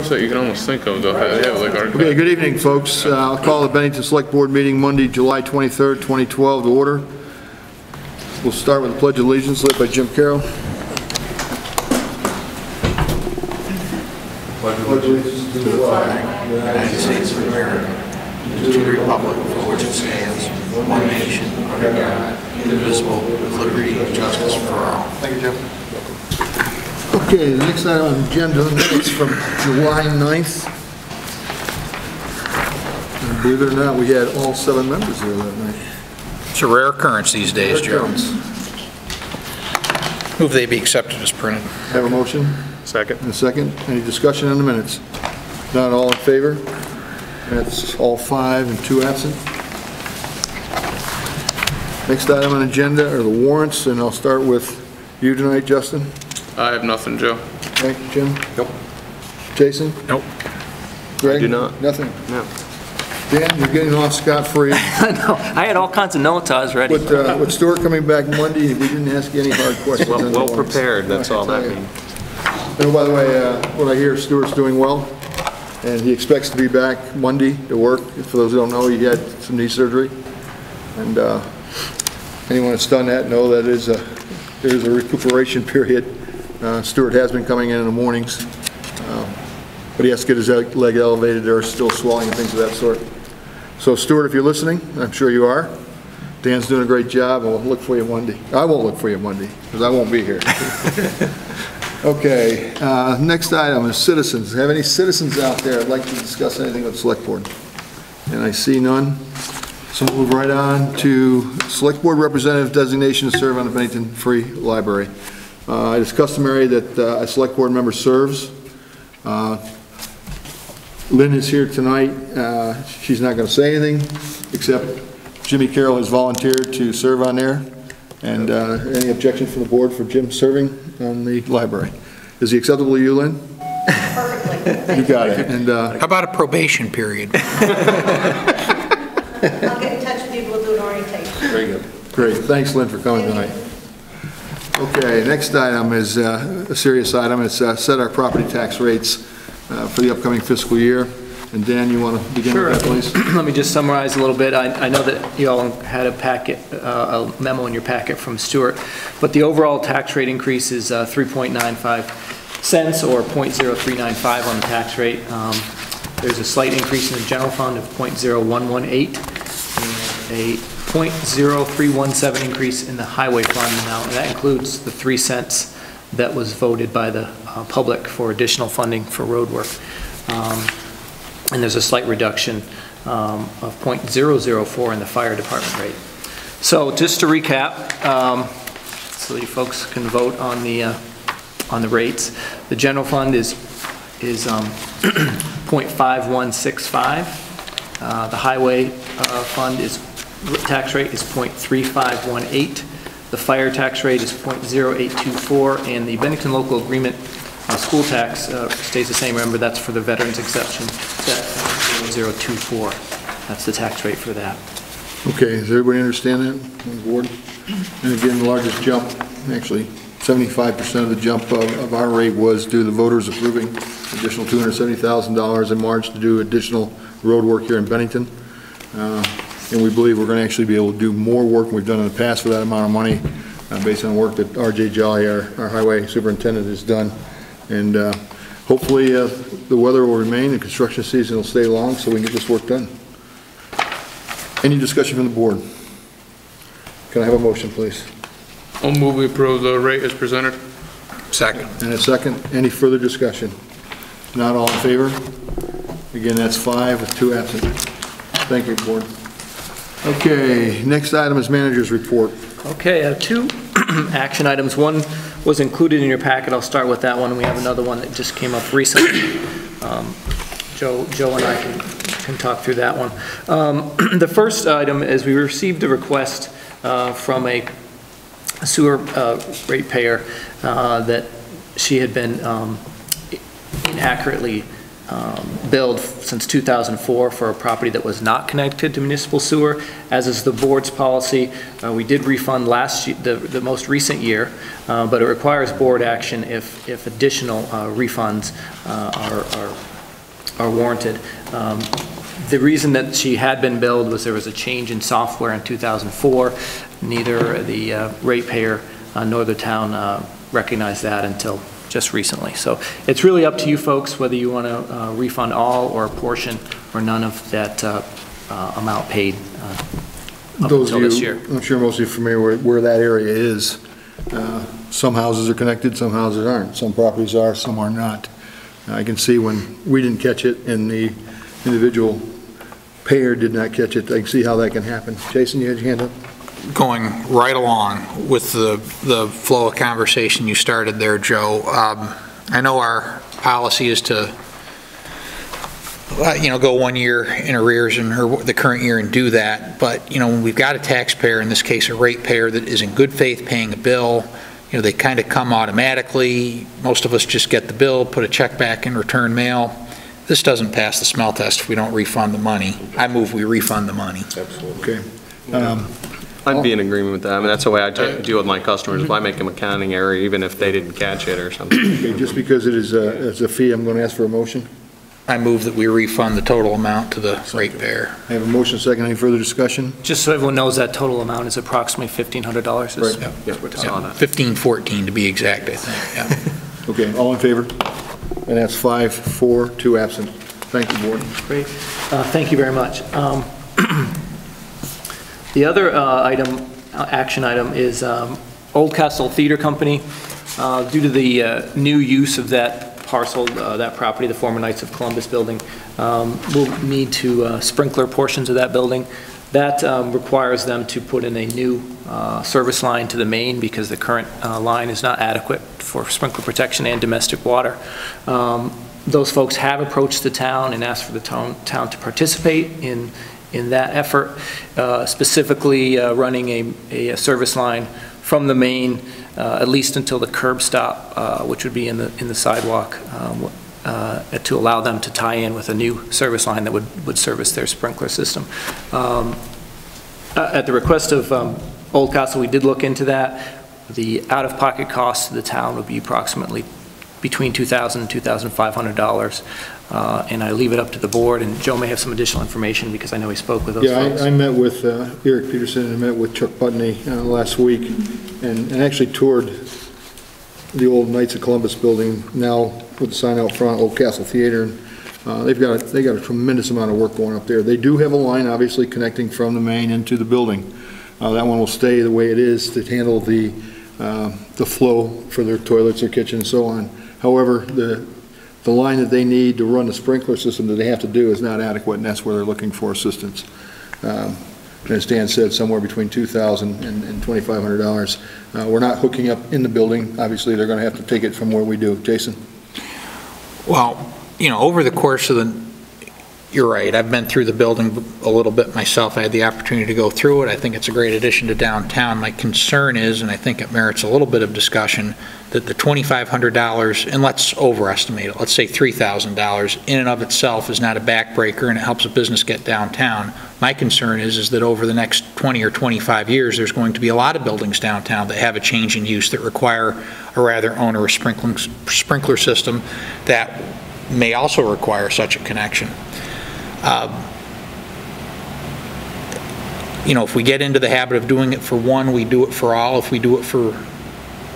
So you can almost think of though. They have like our. Okay, good evening, folks. I'll call the Bennington Select Board meeting Monday, July 23rd, 2012 to order. We'll start with the Pledge of Allegiance led by Jim Carroll. Pledge of Allegiance to the flag of the United States of America, and to the republic for which it stands, one nation, under God, indivisible, with liberty and justice for all. Thank you, Jim. Okay, the next item on the agenda is from July 9th. And believe it or not, we had all 7 members there that night. It's a rare occurrence these days, Joe. Move they be accepted as printed. Have a motion? Second. And a second. Any discussion on the minutes? Not all in favor? That's all 5 and 2 absent. Next item on the agenda are the warrants, and I'll start with you tonight, Justin. I have nothing, Joe. Thank you, Jim. Nope. Jason? Nope. Greg? I do not. Nothing? No. Dan, you're getting off scot-free. No, I had all kinds of notes I was ready. With Stuart coming back Monday, we didn't ask you any hard questions. on the Well warrants. prepared, that's all that Okay. means. And by the way, what I hear, Stuart's doing well, and he expects to be back Monday to work. For those who don't know, he had some knee surgery. And anyone that's done that know that there's a recuperation period. Stuart has been coming in the mornings, but he has to get his leg elevated. There are still swelling and things of that sort. So Stuart, if you're listening, I'm sure you are, Dan's doing a great job, and we'll look for you Monday. I won't look for you Monday, because I won't be here. Okay, next item is citizens. Have any citizens out there that'd like to discuss anything with the Select Board? And I see none. So we'll move right on to Select Board Representative designation to serve on the Bennington Free Library. It is customary that a Select Board member serves. Lynn is here tonight. She's not going to say anything, except Jimmy Carroll has volunteered to serve on there. And any objection from the board for Jim serving on the library? Is he acceptable to you, Lynn? Perfectly. You got it. And How about a probation period? I'll get in touch with you, we'll do an orientation. very good. Great. Thanks, Lynn, for coming tonight. Okay, next item is a serious item. It's set our property tax rates for the upcoming fiscal year. And Dan, you want to begin with that, please? Let me just summarize a little bit. I know that you all had a packet, a memo in your packet from Stuart, but the overall tax rate increase is 3.95 cents or 0.0395 on the tax rate. There's a slight increase in the general fund of 0.0118 and a 0.0317 increase in the highway fund. Now, that includes the 3 cents that was voted by the public for additional funding for road work. And there's a slight reduction of 0.004 in the fire department rate. So just to recap, so you folks can vote on the rates. The general fund is 0.5165. The highway fund tax rate is 0.3518. The fire tax rate is 0.0824, and the Bennington local agreement school tax stays the same. Remember, that's for the veterans exception. That's 0.024. That's the tax rate for that. Okay, does everybody understand that on the board? And again, the largest jump, actually 75% of the jump of our rate was due to the voters approving additional $270,000 in March to do additional road work here in Bennington. And we believe we're going to actually be able to do more work than we've done in the past for that amount of money based on work that R.J. Jolly, our highway superintendent, has done. And hopefully the weather will remain and construction season will stay long so we can get this work done. Any discussion from the board? Can I have a motion, please? I'll move we approve the rate as presented. Second. And a second. Any further discussion? Not all in favor? Again, that's 5 with 2 absent. Thank you, board. Okay, next item is manager's report. Okay, I have 2 action items. One was included in your packet. I'll start with that one. We have another one that just came up recently. Joe and I can talk through that one. The first item is we received a request from a sewer ratepayer that she had been inaccurately billed since 2004 for a property that was not connected to municipal sewer. As is the board's policy, we did refund last year, the most recent year, but it requires board action if additional refunds are are warranted. The reason that she had been billed was there was a change in software in 2004. Neither the ratepayer nor the town recognized that until just recently. So it's really up to you folks whether you want to refund all or a portion or none of that amount paid up Those until of this you, year. I'm sure most of you are familiar where that area is. Some houses are connected, some houses aren't. Some properties are, some are not. I can see when we didn't catch it and the individual payer did not catch it, I can see how that can happen. Jason, you had your hand up? Going right along with the flow of conversation you started there, Joe, I know our policy is to go 1 year in arrears or the current year and do that, but when we've got a taxpayer, in this case a ratepayer, that is in good faith paying a bill, they kind of come automatically. Most of us just get the bill, put a check back in return mail. This doesn't pass the smell test if we don't refund the money. I move we refund the money. Okay. I'd be in agreement with that. I mean, that's the way I deal with my customers. If I make a accounting error, even if they didn't catch it or something. Okay, just because it is a fee, I'm going to ask for a motion. I move that we refund the total amount to the ratepayer. I have a motion second. Any further discussion? Just so everyone knows, that total amount is approximately $1,500. Right. Yep, saw that. 1514 to be exact, I think. Okay, all in favor? And that's 5, 4, 2 absent. Thank you, board. Great. Thank you very much. The other action item is Oldcastle Theater Company. Due to the new use of that parcel, that property, the former Knights of Columbus building, will need to sprinkler portions of that building. That requires them to put in a new service line to the main because the current line is not adequate for sprinkler protection and domestic water. Those folks have approached the town and asked for the town to participate in that effort, specifically running a service line from the main at least until the curb stop, which would be in the sidewalk, to allow them to tie in with a new service line that would service their sprinkler system. At the request of Oldcastle, we did look into that. The out-of-pocket cost to the town would be approximately between $2,000 and $2,500, and I leave it up to the board, and Joe may have some additional information because I know he spoke with those folks. Yeah, I met with Eric Peterson and met with Chuck Putney last week and actually toured the old Knights of Columbus building, now with the sign out front, Oldcastle Theater. They got a tremendous amount of work going up there. They do have a line, obviously, connecting from the main into the building. That one will stay the way it is to handle the flow for their toilets, their kitchen, and so on. However, the line that they need to run the sprinkler system that they have to do is not adequate, and that's where they're looking for assistance. As Dan said, somewhere between $2,000 and $2,500. We're not hooking up in the building. Obviously, they're going to have to take it from where we do. Jason? Well, over the course of you're right, I've been through the building a little bit myself. I had the opportunity to go through it. I think it's a great addition to downtown. My concern is, and I think it merits a little bit of discussion, that the $2,500, and let's overestimate it, let's say $3,000, in and of itself is not a backbreaker and it helps a business get downtown. My concern is that over the next 20 or 25 years, there's going to be a lot of buildings downtown that have a change in use that require a rather onerous sprinkler system that may also require such a connection. If we get into the habit of doing it for one, we do it for all. If we do it for,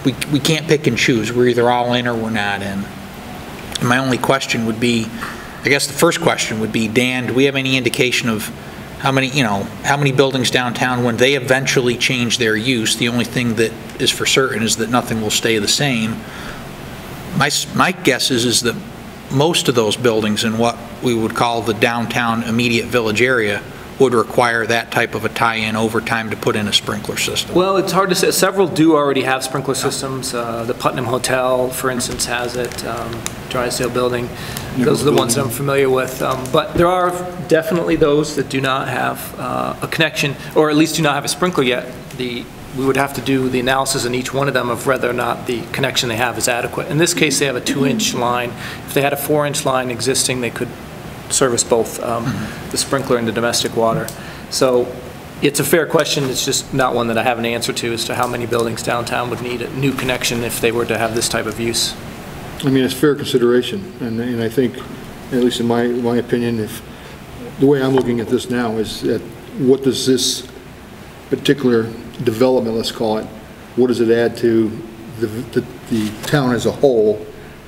we can't pick and choose. We're either all in or we're not in. And my only question would be, I guess the first question would be, Dan, do we have any indication of how many buildings downtown, when they eventually change their use, the only thing that is for certain is that nothing will stay the same. My guess is that most of those buildings in what we would call the downtown immediate village area would require that type of a tie-in over time to put in a sprinkler system. Well, it's hard to say. Several do already have sprinkler systems. The Putnam Hotel, for instance, has it. Drysdale Building. Those are the ones that I'm familiar with. But there are definitely those that do not have a connection, or at least do not have a sprinkler yet. We would have to do the analysis in each one of them of whether or not the connection they have is adequate. In this case, they have a 2-inch line. If they had a 4-inch line existing, they could service both the sprinkler and the domestic water. So it's a fair question. It's just not one that I have an answer to as to how many buildings downtown would need a new connection if they were to have this type of use. I mean, it's fair consideration, and I think at least in my opinion, if, the way I'm looking at this now is that what does this particular development, let's call it, what does it add to the town as a whole,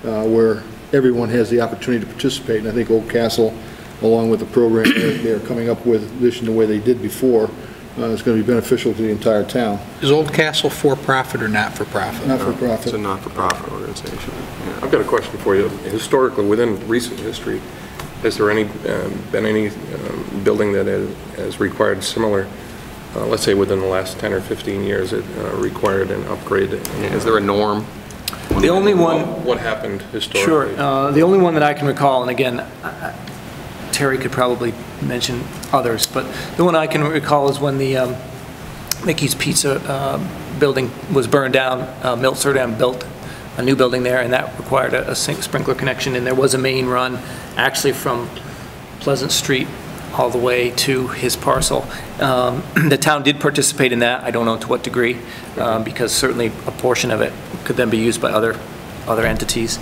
where everyone has the opportunity to participate? And I think Old Castle, along with the program they're coming up with, in addition to the way they did before, is going to be beneficial to the entire town. Is Old Castle for-profit or not-for-profit? Not for It's profit. a not-for-profit organization. Yeah. I've got a question for you. Historically, within recent history, has there been any building that has required similar, let's say within the last 10 or 15 years, it required an upgrade? Is there a norm? The only one, What happened sure, historically? the only one that I can recall, and again, Terry could probably mention others, but the one I can recall is when the Mickey's Pizza building was burned down. Milt Surdam built a new building there, and that required a sprinkler connection, and there was a main run actually from Pleasant Street all the way to his parcel. The town did participate in that. I don't know to what degree, because certainly a portion of it could then be used by other entities.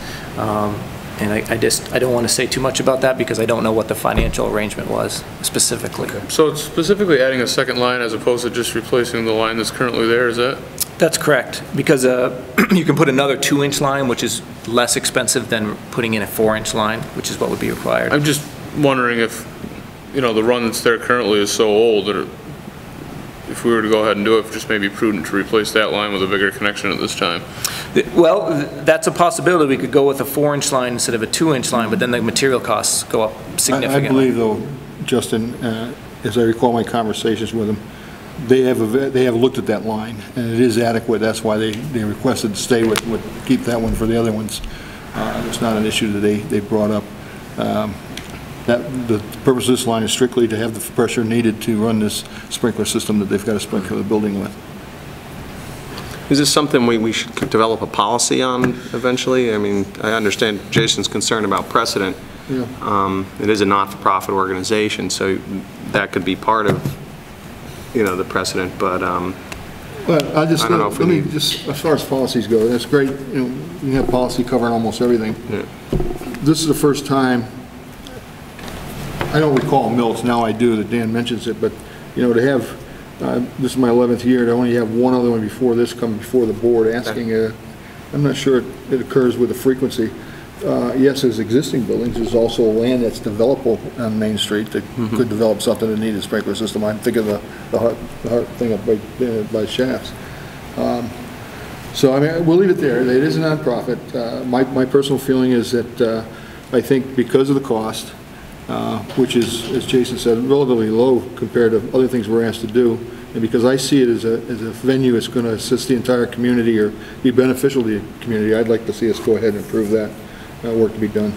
And I don't want to say too much about that because I don't know what the financial arrangement was specifically. So it's specifically adding a second line as opposed to just replacing the line that's currently there, is that? That's correct, because you can put another 2-inch line, which is less expensive than putting in a 4-inch line, which is what would be required. I'm just wondering if, the run that's there currently is so old that if we were to go ahead and do it, if just maybe prudent to replace that line with a bigger connection at this time. Well, that's a possibility. We could go with a 4-inch line instead of a 2-inch line, but then the material costs go up significantly. I believe, though, Justin, as I recall my conversations with them, they have looked at that line, and it is adequate. That's why they requested to stay keep that one for the other ones. It's not an issue that they brought up. The purpose of this line is strictly to have the pressure needed to run this sprinkler system that they've got to sprinkler the building with. Is this something we should develop a policy on eventually? I mean, I understand Jason's concern about precedent. Yeah. It is a not-for-profit organization, so that could be part of, the precedent, but But I don't know if we let me need- just, as far as policies go, that's great, you can have policy covering almost everything. Yeah. This is the first time, I don't recall Milts, now I do, that Dan mentions it, but, to have, this is my 11th year, to only have one other one before this come before the board asking, I'm not sure it occurs with the frequency. Yes, there's existing buildings, there's also land that's developable on Main Street that could develop something that needed a sprinkler system. I'm thinking of the Hart thing up by Shafts. So, I mean, we'll leave it there. It is a nonprofit. My personal feeling is that I think because of the cost, which is, as Jason said, relatively low compared to other things we're asked to do, and because I see it as a venue that's going to assist the entire community or be beneficial to the community, I'd like to see us go ahead and approve that work to be done.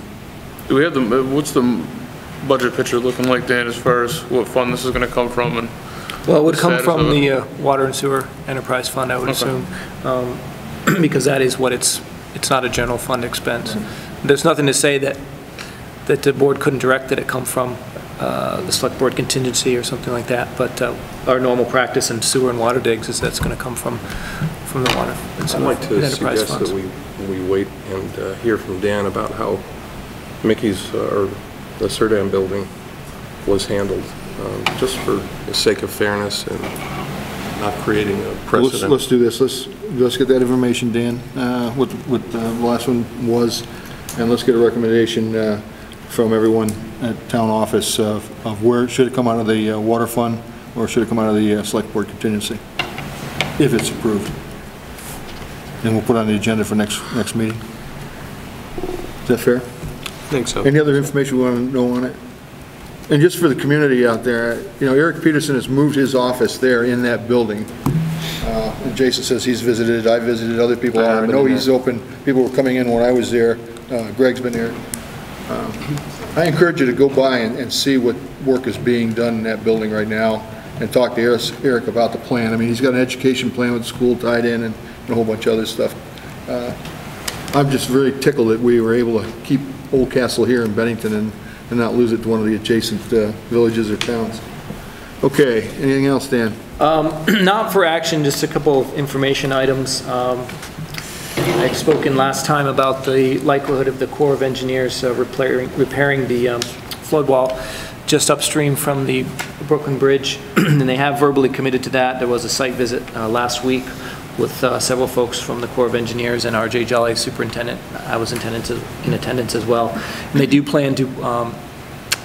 Do we have what's the budget picture looking like, Dan, as far as what fund this is going to come from? And Well, it would come status from of it? the Water and Sewer Enterprise Fund, I would assume, because that is what it's not a general fund expense. There's nothing to say that the board couldn't direct that it come from the select board contingency or something like that, but our normal practice in sewer and water digs is that's going to come from the Water and I'd Sewer like to Enterprise suggest funds. that we wait and hear from Dan about how Mickey's, or the Surdam building was handled, just for the sake of fairness and not creating a precedent. Let's do this. Let's get that information, Dan, what the last one was, and let's get a recommendation from everyone at town office of where, should it come out of the water fund or should it come out of the select board contingency, if it's approved. And we'll put it on the agenda for next meeting. Is that fair? I think so. Any other information we want to know on it? And just for the community out there, Eric Peterson has moved his office there in that building. And Jason says he's visited, I visited, other people are. I know he's open, people were coming in when I was there, Greg's been here. I encourage you to go by and see what work is being done in that building right now and talk to Eric about the plan. I mean, he's got an education plan with the school tied in and a whole bunch of other stuff. I'm just very tickled that we were able to keep Old Castle here in Bennington and not lose it to one of the adjacent villages or towns. Okay, anything else, Dan? Not for action, just a couple of information items. I had spoken last time about the likelihood of the Corps of Engineers repairing the flood wall just upstream from the Brooklyn Bridge, and they have verbally committed to that. There was a site visit last week with several folks from the Corps of Engineers and R.J. Jolly, superintendent. I was in attendance as well. And they do plan to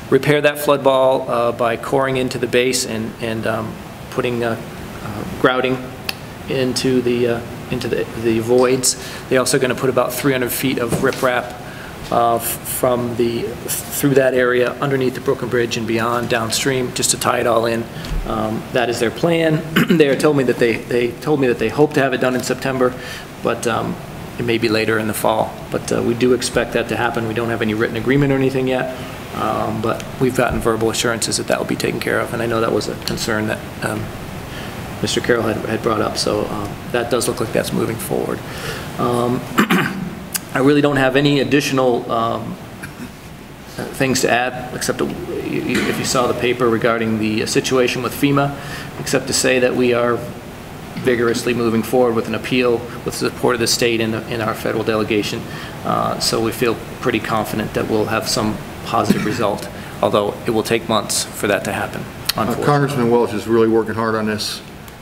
repair that flood wall by coring into the base and putting grouting into the voids. They're also going to put about 300 feet of riprap through that area underneath the Brooklyn Bridge and beyond downstream, just to tie it all in. That is their plan. They told me that they hope to have it done in September, but it may be later in the fall. But we do expect that to happen. We don't have any written agreement or anything yet, but we've gotten verbal assurances that that will be taken care of. And I know that was a concern that Mr. Carroll had brought up, so that does look like that's moving forward. I really don't have any additional things to add, except if you saw the paper regarding the situation with FEMA, except to say that we are vigorously moving forward with an appeal with support of the state and our federal delegation. So we feel pretty confident that we'll have some positive result, although it will take months for that to happen. Congressman Welch is really working hard on this,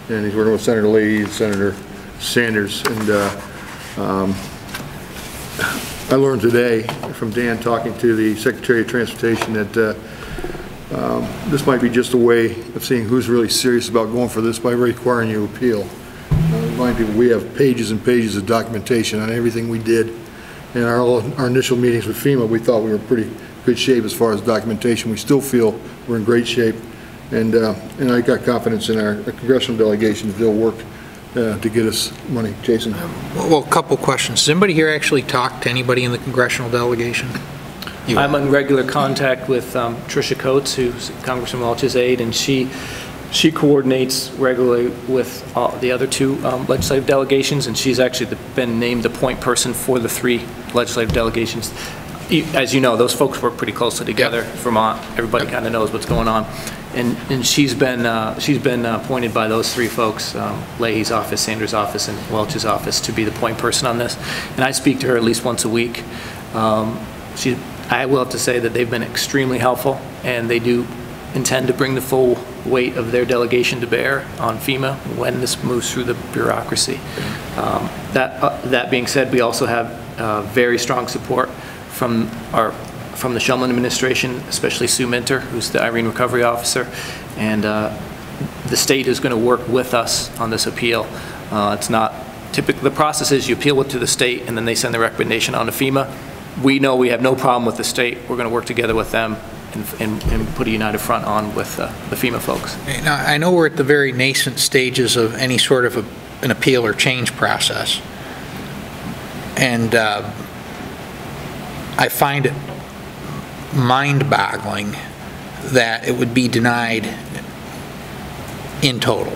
and he's working with Senator Leahy and Senator Sanders. And I learned today from Dan talking to the Secretary of Transportation that this might be just a way of seeing who's really serious about going for this by requiring you appeal. Remind people, we have pages and pages of documentation on everything we did. In our initial meetings with FEMA, we thought we were in pretty good shape as far as documentation. We still feel we're in great shape, and I got confidence in our congressional delegations. They'll work to get us money. Jason? Well, a couple questions. Does anybody here actually talk to anybody in the congressional delegation? I'm in regular contact with Tricia Coates, who's Congressman Welch's aide, and she coordinates regularly with the other two legislative delegations, and she's actually been named the point person for the 3 legislative delegations. As you know, those folks work pretty closely together. Vermont, everybody kind of knows what's going on, and she's been appointed by those 3 folks, Leahy's office, Sanders' office, and Welch's office, to be the point person on this. And I speak to her at least once a week. I will have to say that they've been extremely helpful, and they do intend to bring the full weight of their delegation to bear on FEMA when this moves through the bureaucracy. That being said, we also have very strong support from the Shumlin administration, especially Sue Minter, who's the Irene Recovery Officer, and the state is going to work with us on this appeal. It's not typically, the process is you appeal it to the state and then they send the recommendation on to FEMA. We know we have no problem with the state. We're going to work together with them and put a united front on with the FEMA folks. Now, I know we're at the very nascent stages of any sort of an appeal or change process, and I find it mind-boggling that it would be denied in total.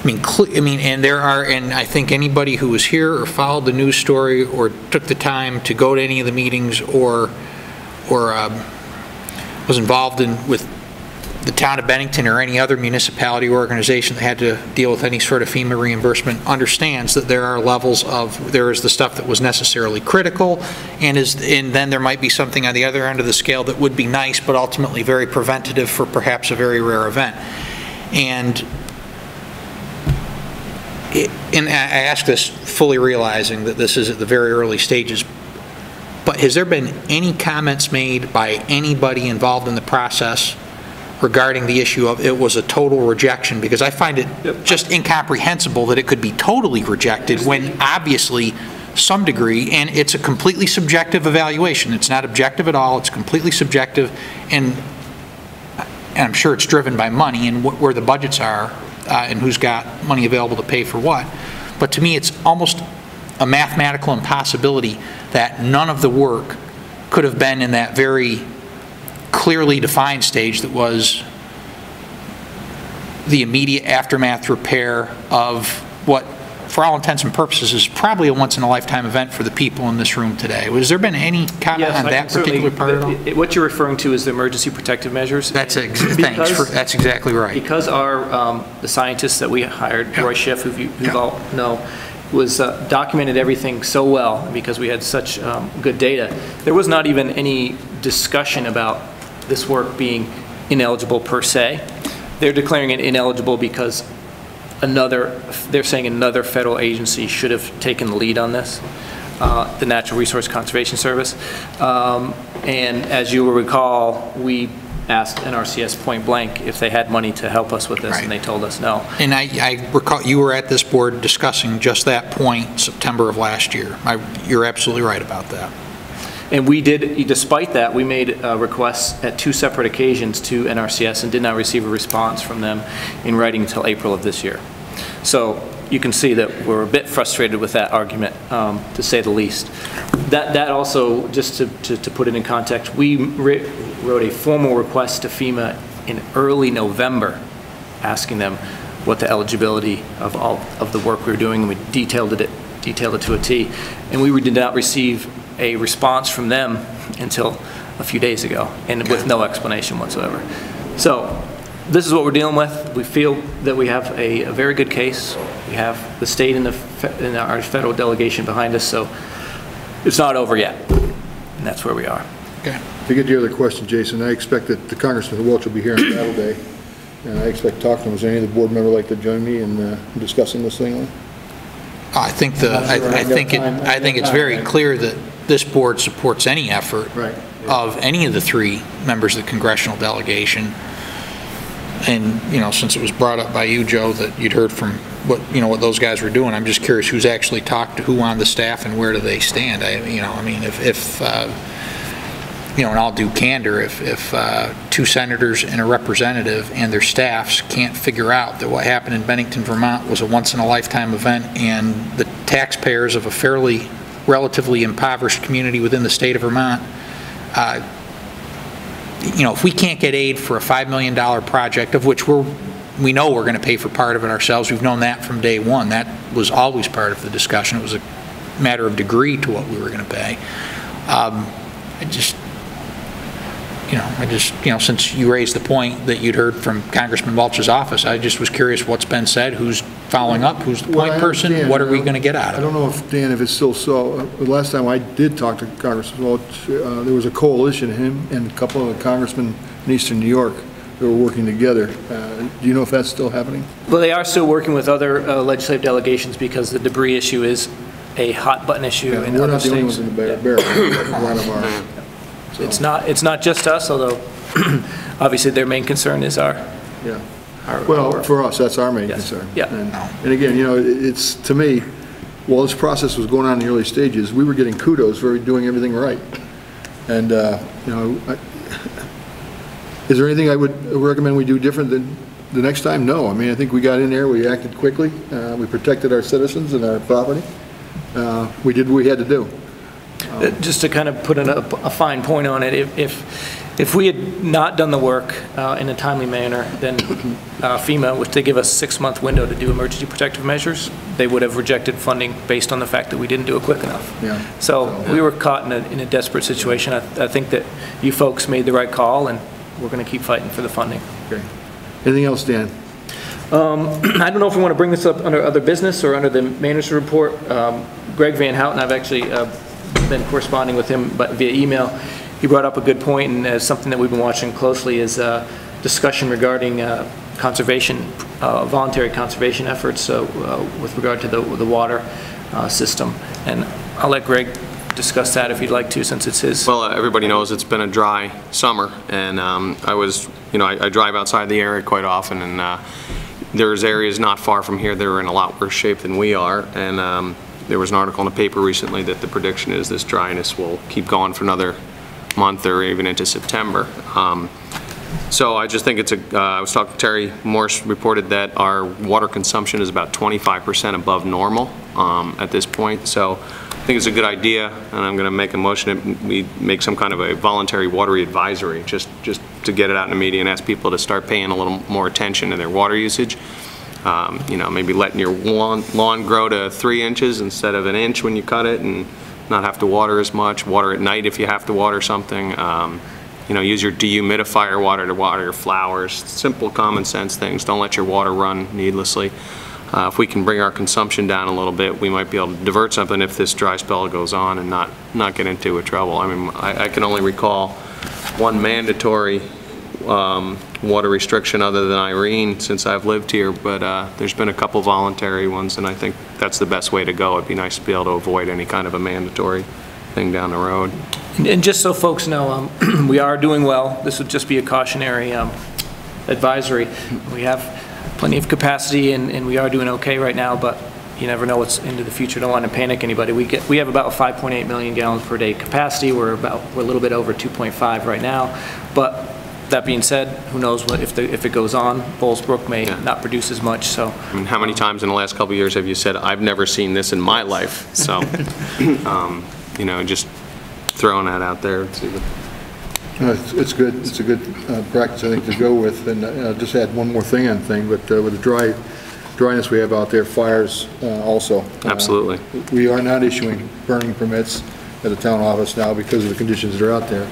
I mean, and there are, and I think anybody who was here or followed the news story or took the time to go to any of the meetings or was involved with the town of Bennington or any other municipality or organization that had to deal with any sort of FEMA reimbursement understands that there are levels of, there is the stuff that was necessarily critical, and then there might be something on the other end of the scale that would be nice but ultimately very preventative for perhaps a very rare event. And I ask this fully realizing that this is at the very early stages, but has there been any comments made by anybody involved in the process regarding the issue of it was a total rejection? Because I find it just incomprehensible that it could be totally rejected when obviously some degree, and it's a completely subjective evaluation. It's not objective at all. It's completely subjective, and I'm sure it's driven by money and where the budgets are and who's got money available to pay for what. But to me, it's almost a mathematical impossibility that none of the work could have been in that very clearly defined stage that was the immediate aftermath repair of what, for all intents and purposes, is probably a once-in-a-lifetime event for the people in this room today. Has there been any comment on that particular part at all? What you're referring to is the emergency protective measures. That's that's exactly right. Because the scientists that we hired, Roy Schiff, who you all know, documented everything so well, because we had such good data, there was not even any discussion about this work being ineligible per se. They're declaring it ineligible because they're saying another federal agency should have taken the lead on this, the Natural Resource Conservation Service. And as you will recall, we asked NRCS point blank if they had money to help us with this, Right. and they told us no. And I recall, you were at this board discussing just that point September of last year. You're absolutely right about that. And we did, despite that, we made requests at 2 separate occasions to NRCS and did not receive a response from them in writing until April of this year. So you can see that we're a bit frustrated with that argument, to say the least. That also, just to put it in context, we wrote a formal request to FEMA in early November, asking them what the eligibility of all of the work we were doing, and we detailed it to a T. And we did not receive a response from them until a few days ago, and with no explanation whatsoever. So this is what we're dealing with. We feel that we have a very good case. We have the state and our federal delegation behind us, so it's not over yet, and that's where we are. Okay. To get to your other question, Jason, I expect that the Congressman Welch will be here on Battle Day, and I expect to talk to him. Does any of the board member like to join me in discussing this thing? I think it's very clear that this board supports any effort Right. of any of the 3 members of the congressional delegation. And, since it was brought up by you, Joe, that you'd heard from what those guys were doing, I'm just curious who's actually talked to who on the staff and where do they stand. And I'll do candor, if 2 senators and a representative and their staffs can't figure out that what happened in Bennington, Vermont was a once-in-a-lifetime event, and the taxpayers of a relatively impoverished community within the state of Vermont, if we can't get aid for a $5 million project, of which we know we're going to pay for part of it ourselves, we've known that from day one. That was always part of the discussion. It was a matter of degree to what we were going to pay. Since you raised the point that you'd heard from Congressman Welch's office, I just was curious what's been said, who's following up, who's the point person, what are we going to get out of it? I don't know if, Dan, if it's still so. The last time I did talk to Congressman Welch, there was a coalition, him and a couple of congressmen in eastern New York, that were working together. Do you know if that's still happening? Well, they are still working with other legislative delegations, because the debris issue is a hot-button issue in we're other not the only states. ones in the barrel. One of our. So. It's not just us, although obviously their main concern is our Well, work. for us, that's our main Yes. concern. Yeah. And again, it's, to me, while this process was going on in the early stages, we were getting kudos for doing everything right. And, is there anything I would recommend we do different than the next time? No. I mean, I think we got in there, we acted quickly, we protected our citizens and our property. We did what we had to do. Just to kind of put a fine point on it, if we had not done the work in a timely manner, then FEMA, which they give us a 6-month window to do emergency protective measures, they would have rejected funding based on the fact that we didn't do it quick enough. Yeah. So we were caught in a desperate situation. I think that you folks made the right call, and we're going to keep fighting for the funding. Okay. Anything else, Dan? I don't know if we want to bring this up under other business or under the manager's report. Greg Van Houten, I've actually been corresponding with him via email. He brought up a good point, and something that we've been watching closely is discussion regarding conservation, voluntary conservation efforts with regard to the water system. And I'll let Greg discuss that if you'd like to, since it's his. Well, everybody knows it's been a dry summer, and I drive outside the area quite often, and there's areas not far from here that are in a lot worse shape than we are, and there was an article in the paper recently that the prediction is this dryness will keep going for another month or even into September. So I just think I was talking to Terry Morse, reported that our water consumption is about 25% above normal at this point. So I think it's a good idea, and I'm going to make a motion that we make some kind of a voluntary water advisory, just to get it out in the media and ask people to start paying a little more attention to their water usage. Maybe letting your lawn grow to 3 inches instead of 1 inch when you cut it, and not have to water as much. Water at night if you have to water something. Use your dehumidifier water to water your flowers. Simple, common sense things. Don't let your water run needlessly. if we can bring our consumption down a little bit, we might be able to divert something if this dry spell goes on and not get into a trouble. I mean, I can only recall one mandatory water restriction other than Irene since I've lived here, but there's been a couple voluntary ones, and I think that's the best way to go. It'd be nice to be able to avoid any kind of a mandatory thing down the road. And just so folks know, we are doing well. This would just be a cautionary advisory. We have plenty of capacity, and we are doing okay right now, but you never know what's into the future. Don't want to panic anybody. We have about 5.8 million gallons per day capacity. We're a little bit over 2.5 right now, but that being said, who knows what if it goes on? Bowles Brook may not produce as much. So, I mean, how many times in the last couple of years have you said, "I've never seen this in my life"? So, you know, just throwing that out there. It's good. It's a good practice, I think, to go with. And I'll just add one more thing on thing, but with the dryness we have out there, fires also. Absolutely. We are not issuing burning permits at the town office now because of the conditions that are out there.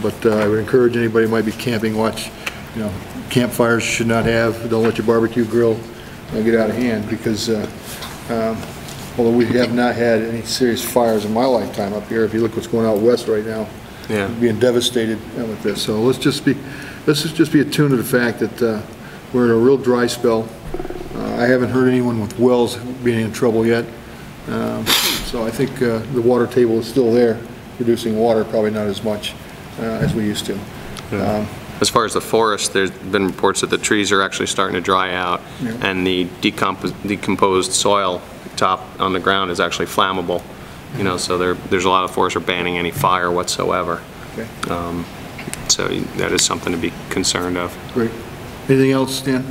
But I would encourage anybody who might be camping, watch, you know, campfires you should not have. Don't let your barbecue grill get out of hand, because although we have not had any serious fires in my lifetime up here, if you look what's going out west right now, Yeah. being devastated with this. So let's just be attuned to the fact that we're in a real dry spell. I haven't heard anyone with wells being in trouble yet. So I think the water table is still there, producing water, probably not as much as we used to. As far as the forest, there's been reports that the trees are actually starting to dry out, and the decomposed soil top on the ground is actually flammable. You know, so there's a lot of forests are banning any fire whatsoever. Okay. So that is something to be concerned of. Great. Anything else, Dan?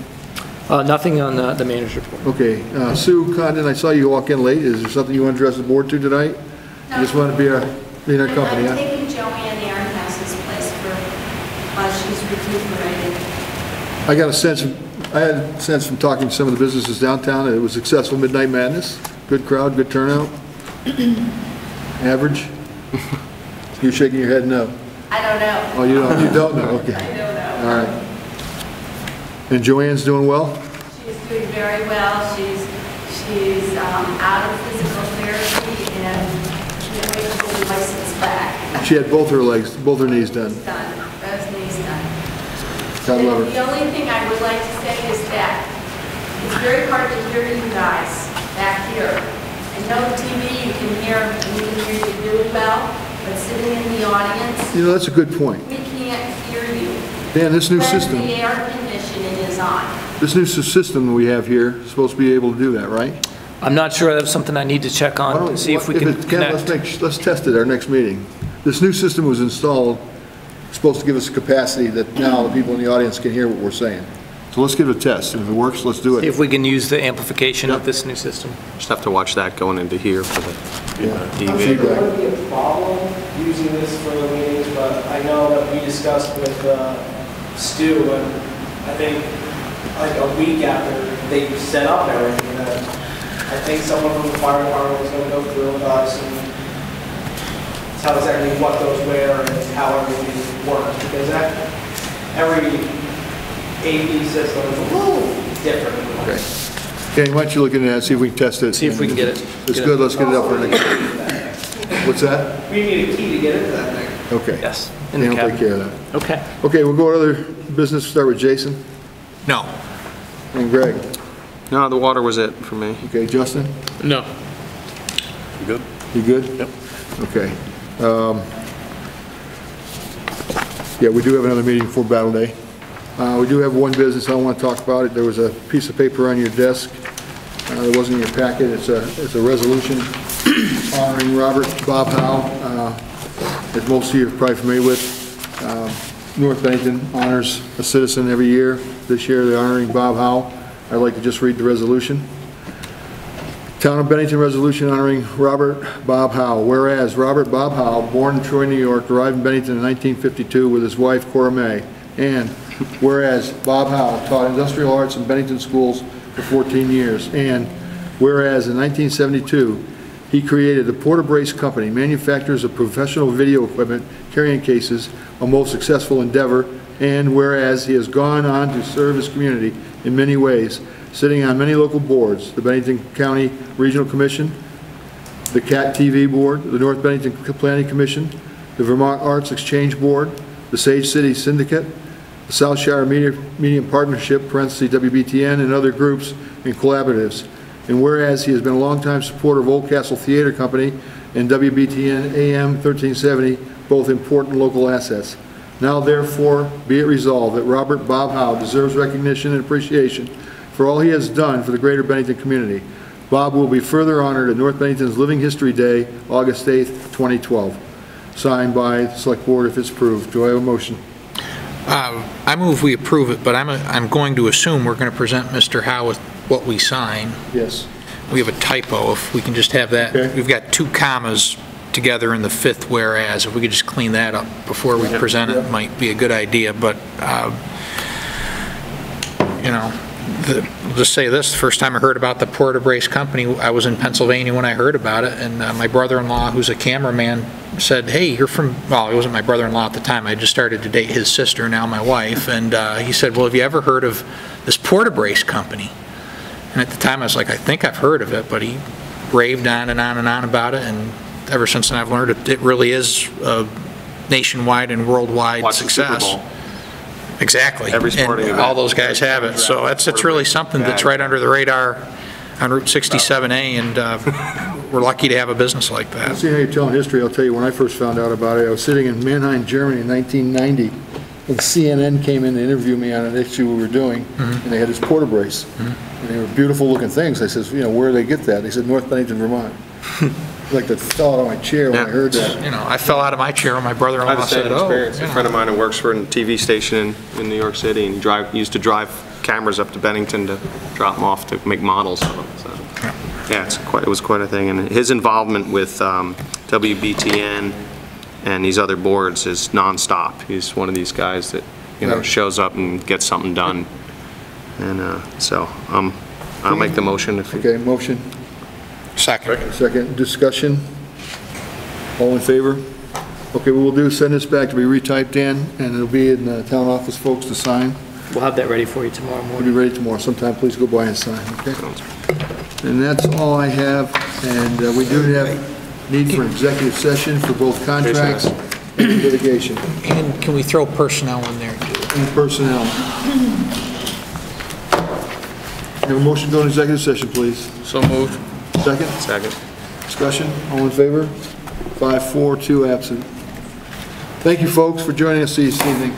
nothing on the manager's report. Okay. Sue Condon, I saw you walk in late. Is there something you want to address the board to tonight? No. You just want to be in our company, I'm huh? taking Joanne Aaronhouse's place while she's recuperating. I had a sense from talking to some of the businesses downtown that it was successful Midnight Madness. Good crowd, good turnout. Average? You're shaking your head no. I don't know. Oh, you don't know, okay. I don't know. All right. And Joanne's doing well? She's doing very well. She's out of physical therapy and can't wait to get her license back. She had both her knees done. It's done. Both knees done. God love her. The only thing I would like to say is that it's very hard to hear you guys back here. I know TV, you can hear you really well, but sitting in the audience, You know, that's a good point. we can't hear you. Dan, this new When system, the air conditioning is on. this new system we have here is supposed to be able to do that, right? I'm not sure. That's something I need to check Why on don't- to see if we it can can, connect. let's test it our next meeting. This new system was installed, supposed to give us a capacity that now the people in the audience can hear what we're saying. So let's give it a test, and if it works, let's do See it. if we can use the amplification of this new system. Just have to watch that going into here for the Yeah. TV. I'm sure there wouldn't be a problem using this for the meetings, but I know that we discussed with Stu, and I think like a week after they set up everything, that I think someone from the fire department was going to go through with us and tell us exactly what goes where and how everything works, because every AV system is a little different. Okay. Kenny, why don't you look into that, see if we can test it? See if we can get it. It's good, let's get it up for the next. What's that? We need a key to get into that thing. Okay. Yes. In the Dan will take cabinet. care of that. Okay. Okay, we'll go to other business, start with Jason No. and Greg. No, the water was it for me. Okay, Justin? No. You good? Yep. Okay. Yeah, we do have another meeting before Battle Day. We do have one business, I want to talk about it. There was a piece of paper on your desk. It wasn't in your packet. It's a resolution honoring Robert Bob Howe, as most of you are probably familiar with. North Bennington honors a citizen every year. This year, they're honoring Bob Howe. I'd like to just read the resolution. Town of Bennington resolution honoring Robert Bob Howe. Whereas Robert Bob Howe, born in Troy, New York, arrived in Bennington in 1952 with his wife Cora May. And whereas Bob Howe taught industrial arts in Bennington schools for 14 years. And whereas in 1972, he created the Porter Brace Company, manufacturers of professional video equipment, carrying cases, a most successful endeavor. And whereas he has gone on to serve his community in many ways. sitting on many local boards, the Bennington County Regional Commission, the CAT TV Board, the North Bennington Planning Commission, the Vermont Arts Exchange Board, the Sage City Syndicate, the South Shire Media Partnership, parentheses WBTN, and other groups and collaboratives. And whereas he has been a longtime supporter of Old Castle Theater Company and WBTN AM 1370, both important local assets. Now therefore be it resolved that Robert Bob Howe deserves recognition and appreciation for all he has done for the greater Bennington community. Bob will be further honored at North Bennington's Living History Day, August 8th, 2012. Signed by the Select Board if it's approved. Do I have a motion? I move we approve it, but I'm going to assume we're going to present Mr. Howe with what we sign. Yes. We have a typo, if we can just have that. Okay. We've got 2 commas together in the 5th whereas. If we could just clean that up before we present it, might be a good idea, but, you know, I'll just say this, the first time I heard about the Port-au-Brace company, I was in Pennsylvania when I heard about it, and my brother-in-law, who's a cameraman, said, hey, you're from, well, he wasn't my brother-in-law at the time, I just started to date his sister, now my wife, and he said, well, have you ever heard of this Port-au-Brace company? And at the time, I was like, I think I've heard of it, but he raved on and on and on about it, and ever since then I've learned it really is a nationwide and worldwide Watch the Super success. Bowl. Exactly. Every sporting And event. all those guys have it, so it's really something that's right under the radar on Route 67A, and we're lucky to have a business like that. See how you're telling history, I'll tell you, when I first found out about it, I was sitting in Mannheim, Germany in 1990, and CNN came in to interview me on an issue we were doing, and they had this Port-au-Brace. And they were beautiful looking things. I says, you know, where do they get that? They said, North Bennington, Vermont. Like that fell out of my chair when I heard that. You know, I fell out of my chair when my I have brother-in-law the same said, oh. experience. you A know. friend of mine who works for a TV station in New York City, and he used to drive cameras up to Bennington to drop them off to make models of them. So, yeah, it was quite a thing. And his involvement with WBTN and these other boards is nonstop. He's one of these guys that, you know, Right. shows up and gets something done. And so I'll make the motion if you... Okay, motion, Second. second, discussion. All in favor? Okay, what we'll do is send this back to be retyped in, and it'll be in the town office, folks, to sign. We'll have that ready for you tomorrow We'll be morning. ready tomorrow. Sometime, please go by and sign, okay? And that's all I have, and we do have need for executive session for both contracts and litigation, And can we throw personnel in there, too? and personnel. Have a motion to go into executive session, please. So moved. Second? Second. Discussion, all in favor? 5-4, 2 absent. Thank you, folks, for joining us this evening.